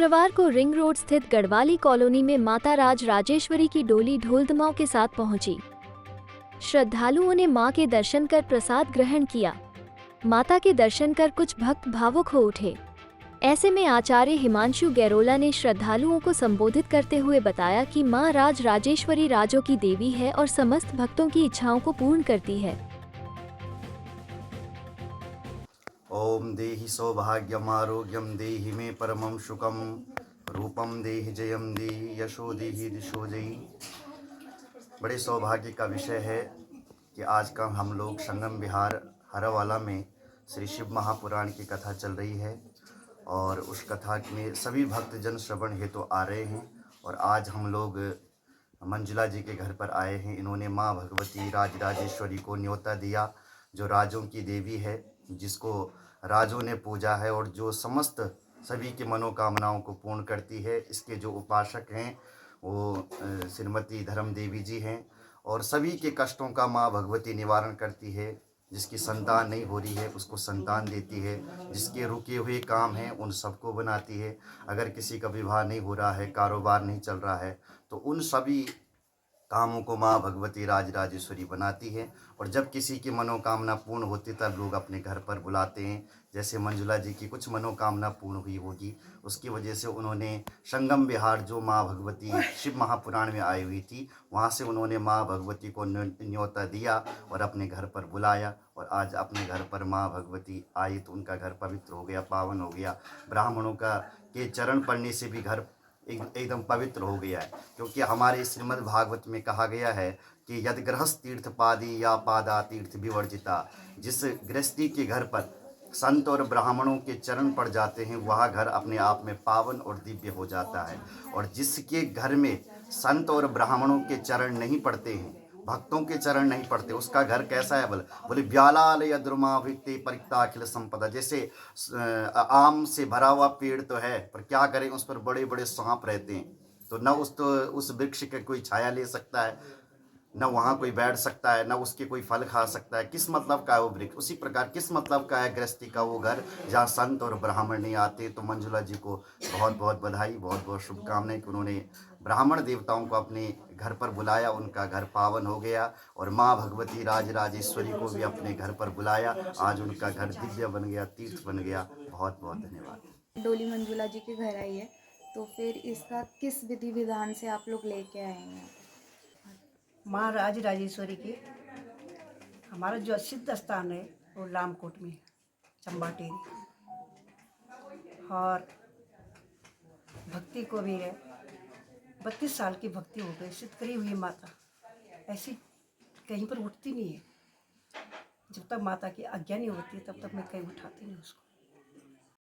शुक्रवार को ring road स्थित गढ़वाली कॉलोनी में माता राज राजेश्वरी की डोली ढोल-धमाओं के साथ पहुंची। श्रद्धालुओं ने मां के दर्शन कर प्रसाद ग्रहण किया। माता के दर्शन कर कुछ भक्त भावुक हो उठे। ऐसे में आचार्य हिमांशु गैरोला ने श्रद्धालुओं को संबोधित करते हुए बताया कि मां राज राजेश्वरी राजों की देवी है और समस्त भक्तों की इच्छाओं को पूर्ण करती है। ओम देहि सौभाग्यम आरोग्यम देहि मे परमं सुखम रूपम देहि जयम देहि यशो देहि दिशो जयी। बड़े सौभाग्य का विषय है कि आज का हम लोग संगम विहार हरावाला में श्री शिव महापुराण की कथा चल रही है और उस कथा में सभी भक्तजन श्रवण हेतु आ रहे हैं। और आज हम लोग मंजुला जी के घर पर आए हैं। इन्होंने माँ भगवती राजराजेश्वरी को न्योता दिया, जो राजों की देवी है, जिसको राजों ने पूजा है और जो समस्त सभी की मनोकामनाओं को पूर्ण करती है। इसके जो उपासक हैं वो श्रीमती धर्म देवी जी हैं और सभी के कष्टों का माँ भगवती निवारण करती है। जिसकी संतान नहीं हो रही है उसको संतान देती है, जिसके रुके हुए काम हैं उन सबको बनाती है। अगर किसी का विवाह नहीं हो रहा है, कारोबार नहीं चल रहा है, तो उन सभी कामों को माँ भगवती राजराजेश्वरी बनाती है। और जब किसी की मनोकामना पूर्ण होती तब लोग अपने घर पर बुलाते हैं। जैसे मंजुला जी की कुछ मनोकामना पूर्ण हुई होगी, उसकी वजह से उन्होंने संगम विहार जो माँ भगवती शिव महापुराण में आई हुई थी, वहाँ से उन्होंने माँ भगवती को न्योता दिया और अपने घर पर बुलाया। और आज अपने घर पर माँ भगवती आई तो उनका घर पवित्र हो गया, पावन हो गया। ब्राह्मणों का के चरण पड़ने से भी घर एकदम पवित्र हो गया है। क्योंकि हमारे श्रीमद् भागवत में कहा गया है कि यद गृहस्थ तीर्थ पादी या पादा तीर्थ विवर्जिता, जिस गृहस्थी के घर पर संत और ब्राह्मणों के चरण पड़ जाते हैं वह घर अपने आप में पावन और दिव्य हो जाता है। और जिसके घर में संत और ब्राह्मणों के चरण नहीं पड़ते हैं, भक्तों के चरण नहीं पड़ते, उसका घर कैसा है? बोले व्यालालय द्रुमा वित्ते परिक्ता अखिल संपदा। जैसे आम से भरा हुआ पेड़ तो है, पर क्या करें, उस पर बड़े बड़े सांप रहते हैं, तो न उस वृक्ष की कोई छाया ले सकता है, न वहाँ कोई बैठ सकता है, न उसके कोई फल खा सकता है। किस मतलब का है वो वृक्ष? उसी प्रकार किस मतलब का है गृहस्थी का वो घर जहाँ संत और ब्राह्मण नहीं आते। तो मंजुला जी को बहुत बहुत बधाई, बहुत बहुत शुभकामनाएं कि उन्होंने ब्राह्मण देवताओं को अपने घर पर बुलाया, उनका घर पावन हो गया। और माँ भगवती राजराजेश्वरी को भी अपने घर पर बुलाया, आज उनका घर दिव्य बन गया, तीर्थ बन गया। बहुत बहुत धन्यवाद। डोली मंजुला जी के घर आई है, तो फिर इसका किस विधि विधान से आप लोग लेके आए हैं? माँ राज राजेश्वरी के हमारा जो सिद्ध स्थान है वो लामकोट में चंबा टेरी। और भक्ति को भी है, 32 साल की भक्ति हो गई, सिद्ध करी हुई माता ऐसी कहीं पर उठती नहीं है। जब तक माता की आज्ञा नहीं होती तब तक मैं कहीं उठाती नहीं उसको।